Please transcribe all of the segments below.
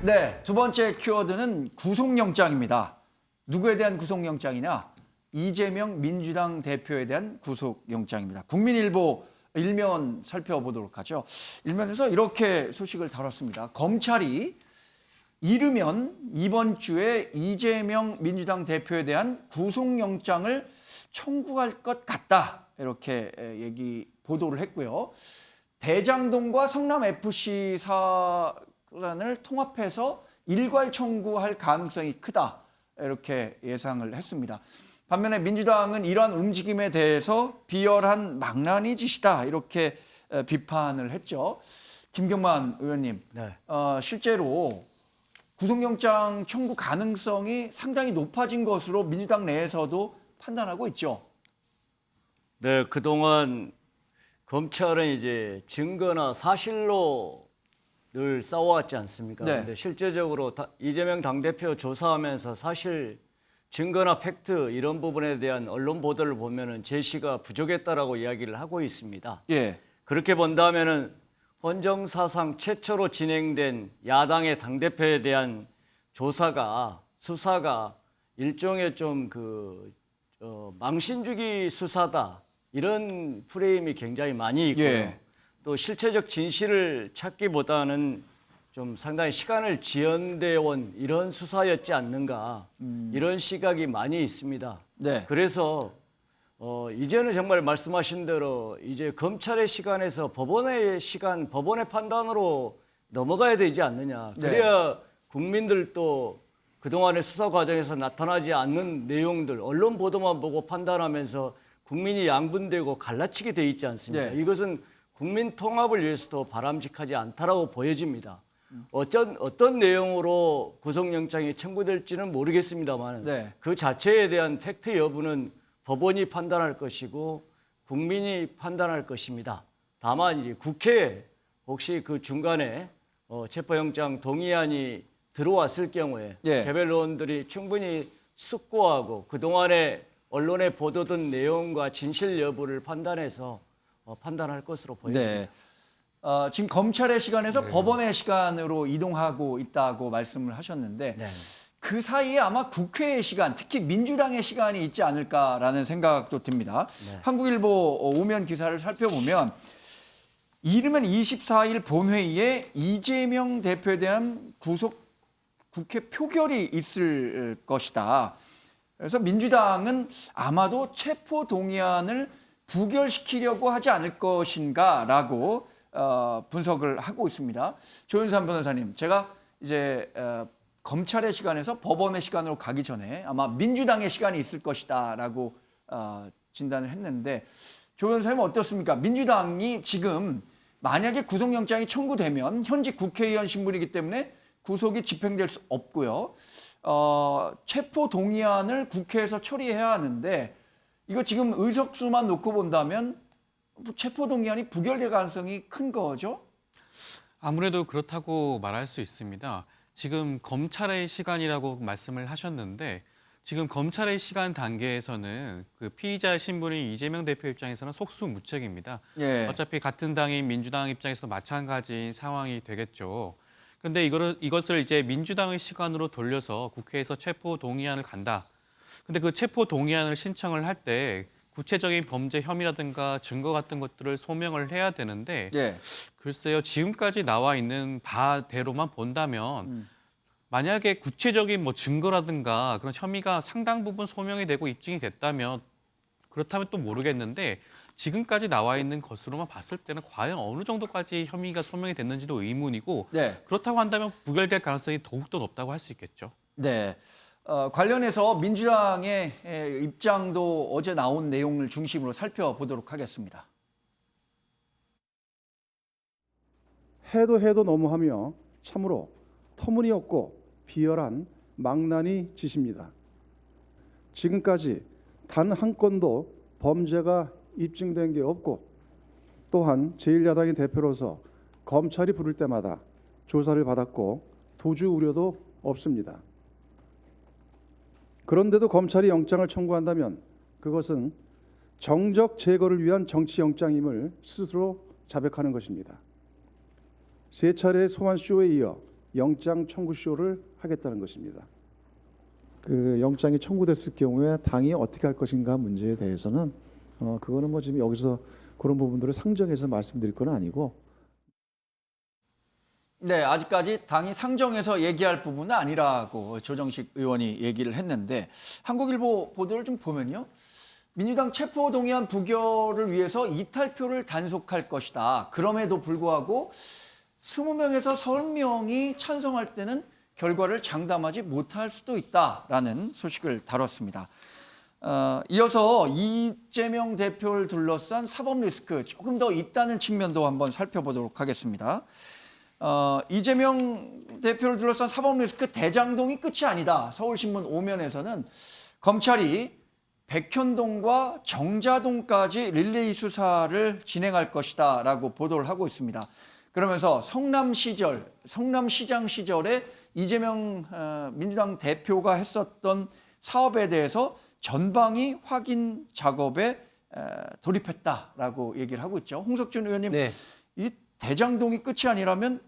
네, 두 번째 키워드는 구속영장입니다. 누구에 대한 구속영장이냐? 이재명 민주당 대표에 대한 구속영장입니다. 국민일보 일면 살펴보도록 하죠. 일면에서 이렇게 소식을 다뤘습니다. 검찰이 이르면 이번 주에 이재명 민주당 대표에 대한 구속영장을 청구할 것 같다. 이렇게 보도를 했고요. 대장동과 성남FC 사안을 통합해서 일괄 청구할 가능성이 크다. 이렇게 예상을 했습니다. 반면에 민주당은 이러한 움직임에 대해서 비열한 망나니 짓이다. 이렇게 비판을 했죠. 김경만 의원님, 네. 실제로 구속영장 청구 가능성이 상당히 높아진 것으로 민주당 내에서도 판단하고 있죠. 네, 그동안 검찰은 이제 증거나 사실로 늘 싸워왔지 않습니까? 네. 근데 실제적으로 이재명 당대표 조사하면서 사실 증거나 팩트 이런 부분에 대한 언론 보도를 보면은 제시가 부족했다라고 이야기를 하고 있습니다. 예. 그렇게 본다면은 헌정사상 최초로 진행된 야당의 당대표에 대한 수사가 일종의 좀 망신주기 수사다. 이런 프레임이 굉장히 많이 있고요. 예. 또 실체적 진실을 찾기보다는 좀 상당히 시간을 지연되어 온 이런 수사였지 않는가 이런 시각이 많이 있습니다. 네. 그래서 이제는 정말 말씀하신 대로 이제 검찰의 시간에서 법원의 판단으로 넘어가야 되지 않느냐. 그래야 국민들도 그동안의 수사 과정에서 나타나지 않는 내용들 언론 보도만 보고 판단하면서 국민이 양분되고 갈라치게 돼 있지 않습니까? 네. 이것은 국민 통합을 위해서도 바람직하지 않다라고 보여집니다. 어떤 내용으로 구속영장이 청구될지는 모르겠습니다만 네. 그 자체에 대한 팩트 여부는 법원이 판단할 것이고 국민이 판단할 것입니다. 다만 이제 국회에 혹시 그 중간에 체포영장 동의안이 들어왔을 경우에 예. 개별 의원들이 충분히 숙고하고 그동안에 언론에 보도된 내용과 진실 여부를 판단해서 판단할 것으로 보입니다. 네. 지금 검찰의 시간에서 법원의 시간으로 이동하고 있다고 말씀을 하셨는데 네. 그 사이에 아마 국회의 시간, 특히 민주당의 시간이 있지 않을까라는 생각도 듭니다. 네. 한국일보 오면 기사를 살펴보면 이르면 24일 본회의에 이재명 대표에 대한 구속 국회 표결이 있을 것이다. 그래서 민주당은 아마도 체포 동의안을 부결시키려고 하지 않을 것인가라고 분석을 하고 있습니다. 조윤선 변호사님, 제가 이제 검찰의 시간에서 법원의 시간으로 가기 전에 아마 민주당의 시간이 있을 것이다라고 진단을 했는데 조 변호사님 어떻습니까? 민주당이 지금 만약에 구속영장이 청구되면 현직 국회의원 신분이기 때문에 구속이 집행될 수 없고요. 체포 동의안을 국회에서 처리해야 하는데 이거 지금 의석수만 놓고 본다면 체포 동의안이 부결될 가능성이 큰 거죠? 아무래도 그렇다고 말할 수 있습니다. 지금 검찰의 시간이라고 말씀을 하셨는데 지금 검찰의 시간 단계에서는 그 피의자 신분인 이재명 대표 입장에서는 속수무책입니다. 예. 어차피 같은 당인 민주당 입장에서도 마찬가지인 상황이 되겠죠. 그런데 이것을 이제 민주당의 시간으로 돌려서 국회에서 체포 동의안을 간다. 근데 그 체포 동의안을 신청을 할 때 구체적인 범죄 혐의라든가 증거 같은 것들을 소명을 해야 되는데 예. 글쎄요, 지금까지 나와 있는 바대로만 본다면 만약에 구체적인 증거라든가 그런 혐의가 상당 부분 소명이 되고 입증이 됐다면 그렇다면 또 모르겠는데 지금까지 나와 있는 것으로만 봤을 때는 과연 어느 정도까지 혐의가 소명이 됐는지도 의문이고 네. 그렇다고 한다면 부결될 가능성이 더욱더 높다고 할 수 있겠죠. 네. 관련해서 민주당의 입장도 어제 나온 내용을 중심으로 살펴보도록 하겠습니다. 해도 너무하며 참으로 터무니없고 비열한 망나니 짓입니다. 지금까지 단 한 건도 범죄가 입증된 게 없고 또한 제1야당의 대표로서 검찰이 부를 때마다 조사를 받았고 도주 우려도 없습니다. 그런데도 검찰이 영장을 청구한다면 그것은 정적 제거를 위한 정치영장임을 스스로 자백하는 것입니다. 세 차례의 소환쇼에 이어 영장 청구 쇼를 하겠다는 것입니다. 그 영장이 청구됐을 경우에 당이 어떻게 할 것인가 문제에 대해서는 그거는 뭐 지금 여기서 그런 부분들을 상정해서 말씀드릴 건 아니고. 네, 아직까지 당이 상정해서 얘기할 부분은 아니라고 조정식 의원이 얘기를 했는데 한국일보 보도를 좀 보면요. 민주당 체포동의안 부결을 위해서 이탈표를 단속할 것이다. 그럼에도 불구하고 20명에서 30명이 찬성할 때는 결과를 장담하지 못할 수도 있다라는 소식을 다뤘습니다. 이어서 이재명 대표를 둘러싼 사법 리스크 조금 더 있다는 측면도 한번 살펴보도록 하겠습니다. 이재명 대표를 둘러싼 사법 리스크 대장동이 끝이 아니다. 서울신문 5면에서는 검찰이 백현동과 정자동까지 릴레이 수사를 진행할 것이다 라고 보도를 하고 있습니다. 그러면서 성남시장 시절에 이재명 민주당 대표가 했었던 사업에 대해서 전방위 확인 작업에 돌입했다라고 얘기를 하고 있죠. 홍석준 의원님, 네. 이 대장동이 끝이 아니라면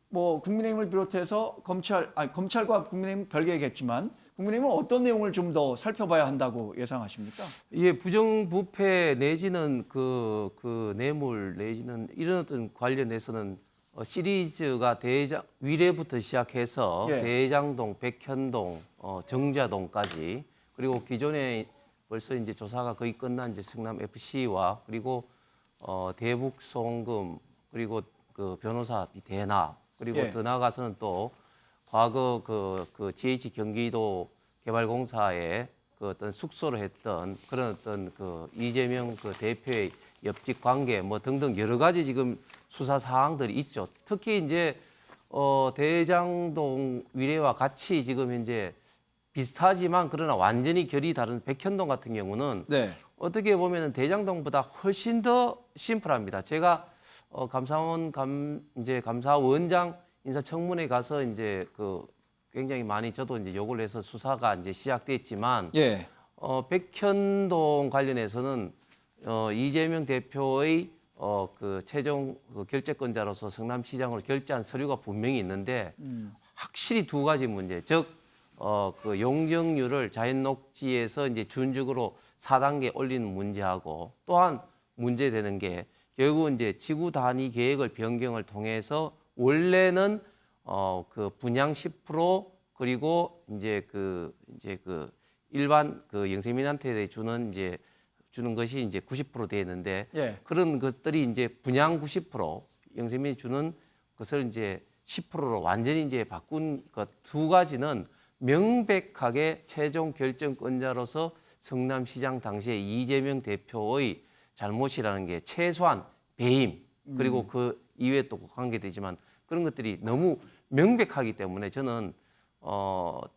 뭐 국민의힘을 비롯해서 검찰과 국민의힘은 별개겠지만 국민의힘은 어떤 내용을 좀 더 살펴봐야 한다고 예상하십니까? 예, 부정부패 내지는 그 뇌물 내지는 이런 어떤 관련해서는 시리즈가 위례부터 시작해서 예. 대장동, 백현동, 정자동까지 그리고 기존에 벌써 이제 조사가 거의 끝난 이제 성남 FC와 그리고 대북 송금 그리고 그 변호사비 대납 그리고 예. 더 나아가서는 또 과거 그 GH 경기도 개발공사에 그 어떤 숙소를 했던 그런 어떤 그 이재명 그 대표의 옆집 관계 뭐 등등 여러 가지 지금 수사 사항들이 있죠. 특히 이제 대장동 위례와 같이 지금 이제 비슷하지만 그러나 완전히 결이 다른 백현동 같은 경우는 네. 어떻게 보면 대장동보다 훨씬 더 심플합니다. 제가 감사원장 인사청문회 가서 이제 그 굉장히 많이 저도 이제 요구를 해서 수사가 이제 시작됐지만 예. 백현동 관련해서는 이재명 대표의 그 최종 그 결재권자로서 성남시장으로 결재한 서류가 분명히 있는데 확실히 두 가지 문제, 즉 그 용적률을 자연녹지에서 이제 준적으로 4단계 올리는 문제하고 또한 문제되는 게 결국 이제 지구 단위 계획을 변경을 통해서 원래는 그 분양 10% 그리고 이제 그 일반 그 영세민한테 주는 것이 이제 90% 돼 있는데 예. 그런 것들이 이제 분양 90% 영세민이 주는 것을 이제 10%로 완전히 이제 바꾼 것 두 가지는 명백하게 최종 결정권자로서 성남시장 당시에 이재명 대표의 잘못이라는 게 최소한 배임 그리고 그 이외에 또 관계되지만 그런 것들이 너무 명백하기 때문에 저는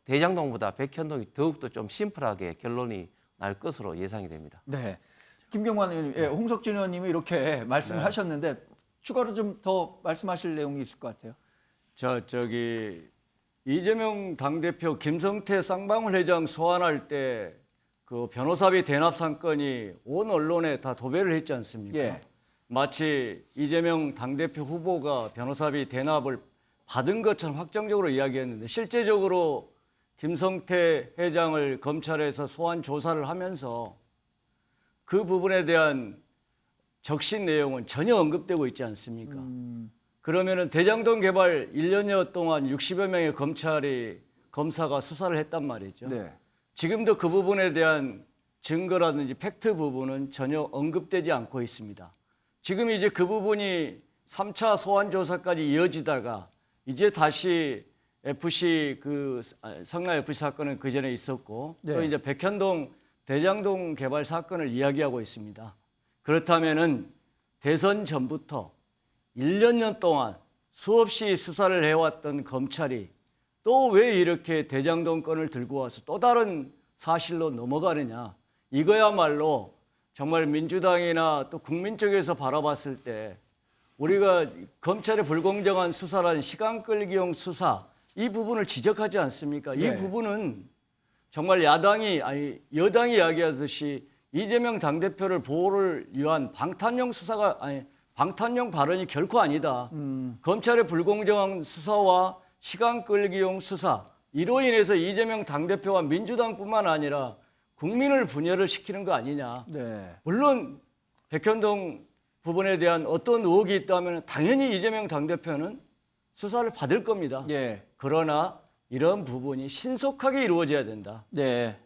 대장동보다 백현동이 더욱더 좀 심플하게 결론이 날 것으로 예상이 됩니다. 네. 김경환 의원님, 예, 홍석준 의원님이 이렇게 말씀을 하셨는데 추가로 좀 더 말씀하실 내용이 있을 것 같아요. 이재명 당대표 김성태 쌍방울 회장 소환할 때 그 변호사비 대납 사건이 온 언론에 다 도배를 했지 않습니까? 예. 마치 이재명 당대표 후보가 변호사비 대납을 받은 것처럼 확정적으로 이야기했는데 실제적으로 김성태 회장을 검찰에서 소환 조사를 하면서 그 부분에 대한 적신 내용은 전혀 언급되고 있지 않습니까? 그러면은 대장동 개발 1년여 동안 60여 명의 검사가 수사를 했단 말이죠. 네. 지금도 그 부분에 대한 증거라든지 팩트 부분은 전혀 언급되지 않고 있습니다. 지금 이제 그 부분이 3차 소환 조사까지 이어지다가 이제 다시 성남 FC 사건은 그 전에 있었고 네. 또 이제 백현동 대장동 개발 사건을 이야기하고 있습니다. 그렇다면은 대선 전부터 1년 동안 수없이 수사를 해왔던 검찰이 또 왜 이렇게 대장동 건을 들고 와서 또 다른 사실로 넘어가느냐. 이거야말로 정말 민주당이나 또 국민 쪽에서 바라봤을 때 우리가 검찰의 불공정한 수사라는 시간 끌기용 수사 이 부분을 지적하지 않습니까? 네. 이 부분은 정말 여당이 이야기하듯이 이재명 당대표를 보호를 위한 방탄용 발언이 결코 아니다. 검찰의 불공정한 수사와 시간 끌기용 수사 이로 인해서 이재명 당대표와 민주당뿐만 아니라 국민을 분열을 시키는 거 아니냐. 네. 물론 백현동 부분에 대한 어떤 의혹이 있다면 당연히 이재명 당대표는 수사를 받을 겁니다. 예. 그러나 이런 부분이 신속하게 이루어져야 된다. 네.